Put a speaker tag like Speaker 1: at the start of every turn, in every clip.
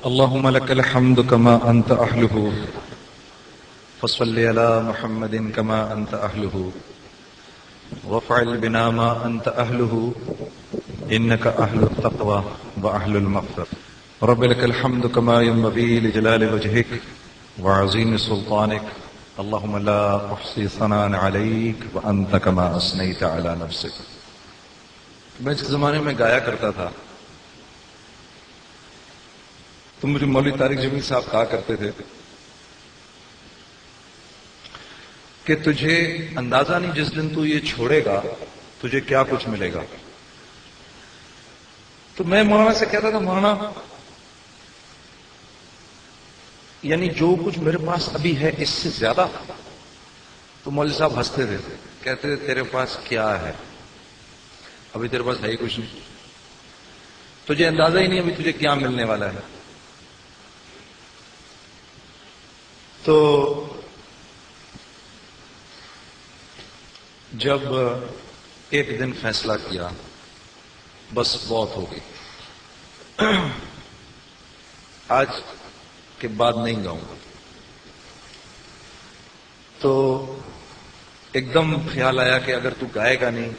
Speaker 1: اللهم لك الحمد كما أنت أهله فصل على محمد كما أنت أهله وافعل بنا ما أنت أهله إنك أهل التقوى وأهل المغفرة رب لك الحمد كما ينبغي لجلال وجهك وعظيم سلطانك اللهم لا أحصي ثناء عليك وأنت كما أثنيت على نفسك. میں اس زمانے میں گایا کرتا تھا تو مجھے مولوی طارق جمیل صاحب کہا کرتے تھے کہ تجھے اندازہ نہیں جس دن تو یہ چھوڑے گا تجھے کیا کچھ ملے گا. تو میں مولانا سے کہتا تھا مولانا یعنی جو کچھ میرے پاس ابھی ہے اس سے زیادہ. تو مولوی صاحب ہنستے تھے کہتے تھے تیرے پاس کیا ہے ابھی تیرے پاس ہے ہی کچھ نہیں تجھے اندازہ ہی نہیں ابھی تجھے کیا ملنے والا ہے. تو جب ایک دن فیصلہ کیا بس بہت ہو گئی آج کے بعد نہیں گاؤں گا تو ایک دم خیال آیا کہ اگر تو گائے گا نہیں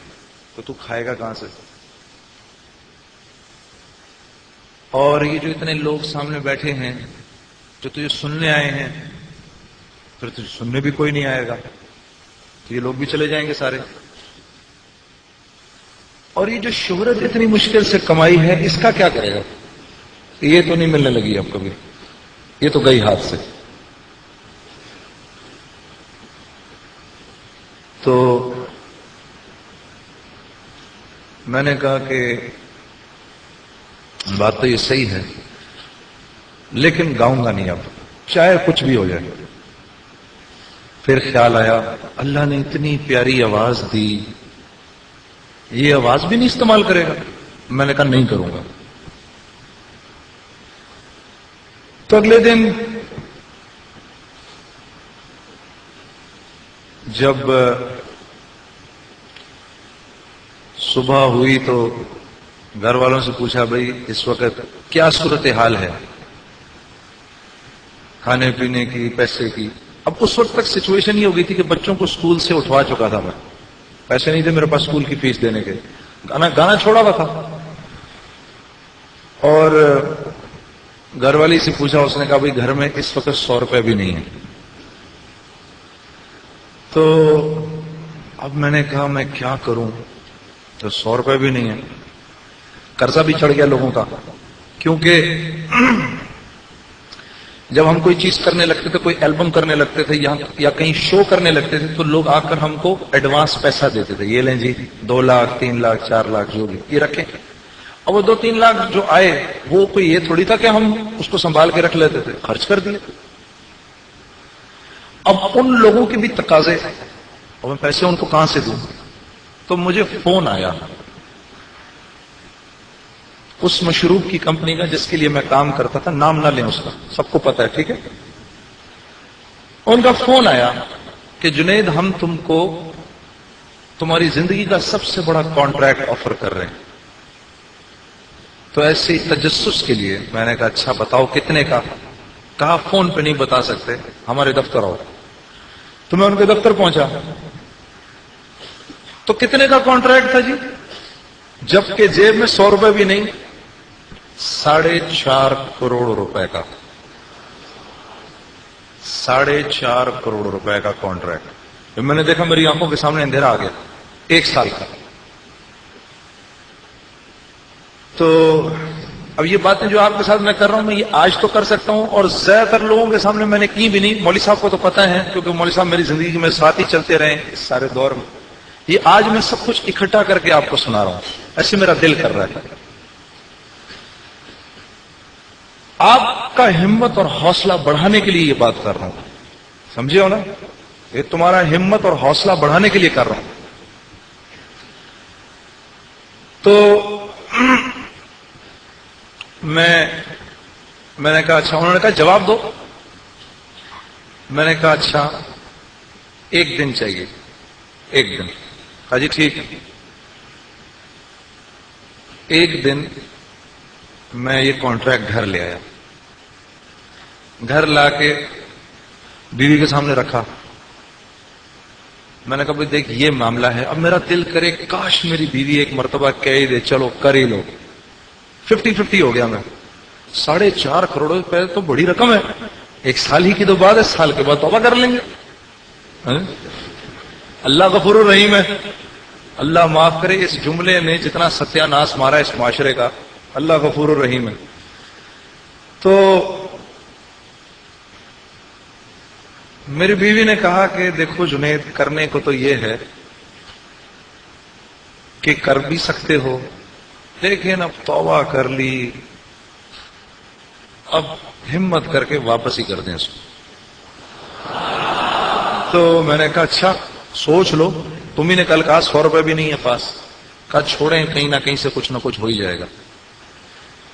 Speaker 1: تو تو کھائے گا کہاں سے. اور یہ جو اتنے لوگ سامنے بیٹھے ہیں جو تجھے سننے آئے ہیں پھر تجھے سننے بھی کوئی نہیں آئے گا تو یہ لوگ بھی چلے جائیں گے سارے. اور یہ جو شہرت اتنی مشکل سے کمائی ہے اس کا کیا کرے گا. یہ تو نہیں ملنے لگی اب کبھی یہ تو گئی ہاتھ سے. تو میں نے کہا کہ بات تو یہ صحیح ہے لیکن گاؤں گا نہیں اب چاہے کچھ بھی ہو جائے. پھر خیال آیا اللہ نے اتنی پیاری آواز دی یہ آواز بھی نہیں استعمال کرے گا. میں نے کہا نہیں کروں گا. تو اگلے دن جب صبح ہوئی تو گھر والوں سے پوچھا بھائی اس وقت کیا صورتحال ہے کھانے پینے کی پیسے کی. اب اس وقت تک سچویشن یہ ہو گئی تھی کہ بچوں کو اسکول سے اٹھوا چکا تھا میں پیسے نہیں تھے میرے پاس اسکول کی فیس دینے کے. گانا چھوڑا ہوا تھا اور گھر والی سے پوچھا اس نے کہا بھائی گھر میں اس وقت 100 روپے بھی نہیں ہے. تو اب میں نے کہا میں کیا کروں تو 100 روپے بھی نہیں ہے. قرضہ بھی چڑھ گیا لوگوں کا کیونکہ جب ہم کوئی چیز کرنے لگتے تھے کوئی البم کرنے لگتے تھے یا کہیں شو کرنے لگتے تھے تو لوگ آ کر ہم کو ایڈوانس پیسہ دیتے تھے یہ لیں جی 2 لاکھ 3 لاکھ 4 لاکھ جو بھی یہ رکھیں. اور وہ 2-3 لاکھ جو آئے وہ کوئی یہ تھوڑی تھا کہ ہم اس کو سنبھال کے رکھ لیتے تھے خرچ کر دیے. اب ان لوگوں کے بھی تقاضے اور میں پیسے ان کو کہاں سے دوں. تو مجھے فون آیا اس مشروب کی کمپنی کا جس کے لیے میں کام کرتا تھا نام نہ لیں اس کا سب کو پتا ہے ٹھیک ہے. ان کا فون آیا کہ جنید ہم تم کو تمہاری زندگی کا سب سے بڑا کانٹریکٹ آفر کر رہے ہیں. تو ایسے تجسس کے لیے میں نے کہا اچھا بتاؤ کتنے کا. کہا فون پہ نہیں بتا سکتے ہمارے دفتر آؤ. تو میں ان کے دفتر پہنچا تو کتنے کا کانٹریکٹ تھا جی جبکہ جیب میں 100 روپے بھی نہیں 4.5 کروڑ روپے کا 4.5 کروڑ روپے کا کانٹریکٹ. میں نے دیکھا میری آنکھوں کے سامنے اندھیرا آ گیا 1 سال کا. تو اب یہ باتیں جو آپ کے ساتھ میں کر رہا ہوں میں یہ آج تو کر سکتا ہوں اور زیادہ تر لوگوں کے سامنے میں نے کی بھی نہیں. مولوی صاحب کو تو پتہ ہے کیونکہ مولوی صاحب میری زندگی میں ساتھ ہی چلتے رہے اس سارے دور میں. یہ آج میں سب کچھ اکٹھا کر کے آپ کو سنا رہا ہوں ایسے میرا دل کر رہا ہے. آپ کا ہمت اور حوصلہ بڑھانے کے لیے یہ بات کر رہا ہوں سمجھے ہو نا. یہ تمہارا ہمت اور حوصلہ بڑھانے کے لیے کر رہا ہوں. تو میں نے کہا اچھا. انہوں نے کہا جواب دو. میں نے کہا اچھا 1 دن چاہیے 1 دن. کہا جی ٹھیک ہے. 1 دن میں یہ کانٹریکٹ گھر لے آیا، گھر لا کے بیوی کے سامنے رکھا. میں نے کہا بھائی دیکھ یہ معاملہ ہے. اب میرا دل کرے کاش میری بیوی ایک مرتبہ کہہ ہی دے چلو کر ہی لو. 50-50 ہو گیا. میں 4.5 کروڑ روپے تو بڑی رقم ہے. 1 سال ہی کی تو بات ہے، سال کے بعد توبہ کر لیں گے. اللہ غفور الرحیم ہے، اللہ معاف کرے. اس جملے نے جتنا ستیہ ناس مارا اس معاشرے کا، اللہ غفور الرحیم ہے. تو میری بیوی نے کہا کہ دیکھو جنید، کرنے کو تو یہ ہے کہ کر بھی سکتے ہو، لیکن اب توبہ کر لی، اب ہمت کر کے واپس ہی کر دیں اس کو. تو میں نے کہا اچھا سوچ لو. تمہیں نے کل کہا 100 روپے بھی نہیں ہے پاس. کہا چھوڑیں، کہیں نہ کہیں سے کچھ نہ کچھ ہو ہی جائے گا.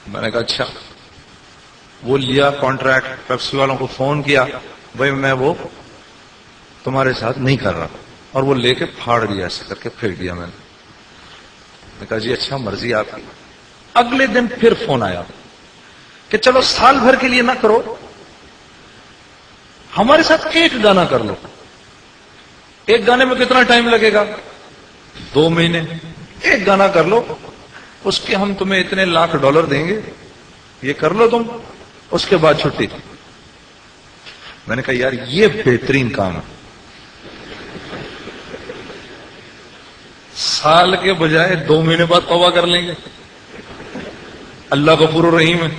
Speaker 1: میں نے کہا اچھا. وہ لیا کانٹریکٹ، پیپسی والوں کو فون کیا، بھائی میں وہ تمہارے ساتھ نہیں کر رہا. اور وہ لے کے پھاڑ دیا، ایسے کر کے پھینک دیا. میں نے کہا جی اچھا مرضی آپ کی. اگلے دن پھر فون آیا کہ چلو سال بھر کے لیے نہ کرو، ہمارے ساتھ ایک گانا کر لو. ایک گانے میں کتنا ٹائم لگے گا؟ 2 مہینے. ایک گانا کر لو، اس کے ہم تمہیں اتنے $1,00,000 دیں گے، یہ کر لو تم، اس کے بعد چھٹی. میں نے کہا یار یہ بہترین کام ہے. سال کے بجائے 2 مہینے بعد توبہ کر لیں گے. اللہ غفور الرحیم ہے.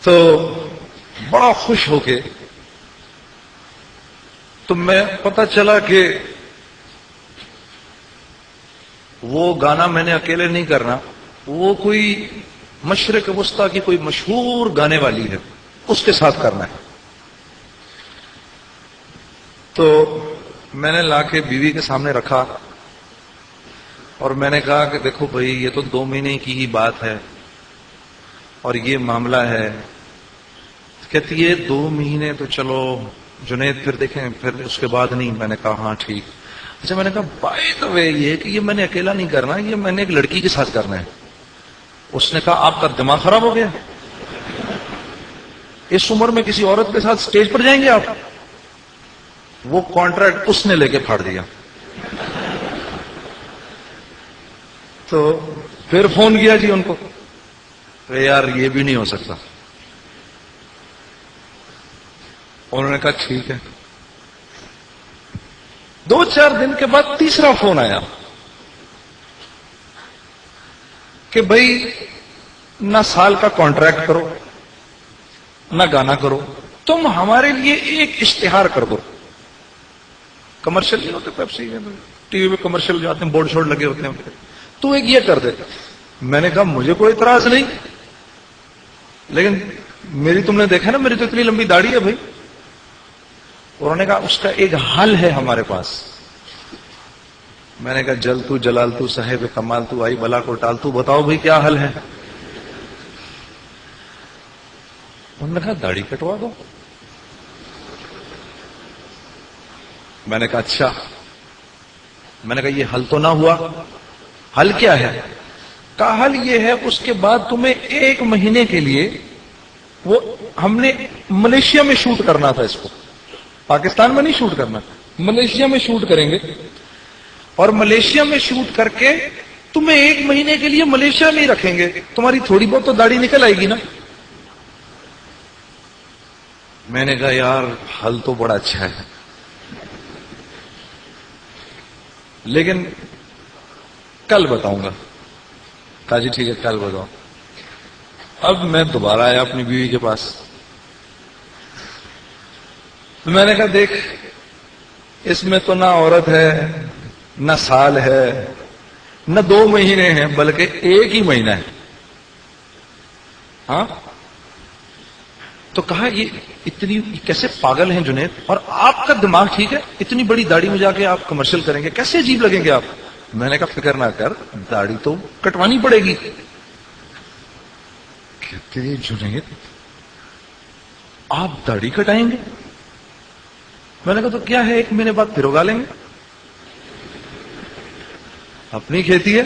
Speaker 1: تو بڑا خوش ہو کے تو میں پتہ چلا کہ وہ گانا میں نے اکیلے نہیں کرنا، وہ کوئی مشرق وسطی کی کوئی مشہور گانے والی ہے، اس کے ساتھ کرنا ہے. تو میں نے لا کے بیوی کے سامنے رکھا اور میں نے کہا کہ دیکھو بھائی یہ تو 2 مہینے کی ہی بات ہے اور یہ معاملہ ہے. کہتی ہے 2 مہینے تو چلو جنید پھر دیکھیں، پھر اس کے بعد نہیں. میں نے کہا ہاں ٹھیک. اچھا میں نے کہا بائی دا وے یہ کہ یہ میں نے اکیلا نہیں کرنا، یہ میں نے ایک لڑکی کے ساتھ کرنا ہے. اس نے کہا آپ کا دماغ خراب ہو گیا، اس عمر میں کسی عورت کے ساتھ سٹیج پر جائیں گے آپ؟ وہ کانٹریکٹ اس نے لے کے پھاڑ دیا. تو پھر فون کیا جی ان کو، یار یہ بھی نہیں ہو سکتا. انہوں نے کہا ٹھیک ہے. 2-4 دن کے بعد تیسرا فون آیا کہ بھائی نہ سال کا کانٹریکٹ کرو نہ گانا کرو، تم ہمارے لیے ایک اشتہار کر دو. کمرشل نہیں ہوتے پیپسی ٹی وی پہ کمرشل جو آتے ہیں، بورڈ شورڈ لگے ہوتے ہیں، تو ایک یہ کر دے. میں نے کہا مجھے کوئی اعتراض نہیں، لیکن میری تم نے دیکھا نا میری تو اتنی لمبی داڑھی ہے بھائی. انہوں نے کہا اس کا ایک حل ہے ہمارے پاس. میں نے کہا جل تو جلال تو صاحب کمال تو آئی بلا کو ٹال تو، بتاؤ بھائی کیا حل ہے؟ انہوں نے کہا داڑھی کٹوا دو. میں نے کہا اچھا. میں نے کہا یہ حل تو نہ ہوا، حل کیا ہے؟ کہا حل یہ ہے اس کے بعد تمہیں 1 مہینے کے لیے، وہ ہم نے ملیشیا میں شوٹ کرنا تھا اس کو، پاکستان میں نہیں شوٹ کرنا، ملیشیا میں شوٹ کریں گے. اور ملیشیا میں شوٹ کر کے تمہیں 1 مہینے کے لیے ملیشیا میں ہی رکھیں گے، تمہاری تھوڑی بہت تو داڑھی نکل آئے گی نا. میں نے کہا یار حل تو بڑا اچھا ہے، لیکن کل بتاؤں گا. کہا جی ٹھیک ہے کل بتاؤ. اب میں دوبارہ آیا اپنی بیوی کے پاس. میں نے کہا دیکھ اس میں تو نہ عورت ہے، نہ سال ہے، نہ 2 مہینے ہیں، بلکہ 1 ہی مہینہ ہے. ہاں تو کہا یہ اتنی کیسے پاگل ہیں جنید، اور آپ کا دماغ ٹھیک ہے؟ اتنی بڑی داڑھی میں جا کے آپ کمرشل کریں گے، کیسے عجیب لگیں گے آپ. میں نے کہا فکر نہ کر، داڑھی تو کٹوانی پڑے گی. کہتے جنید آپ داڑھی کٹائیں گے؟ میں نے کہا تو کیا ہے 1 مہینے بعد پھر اگا لیں گے. اپنی کھیتی ہے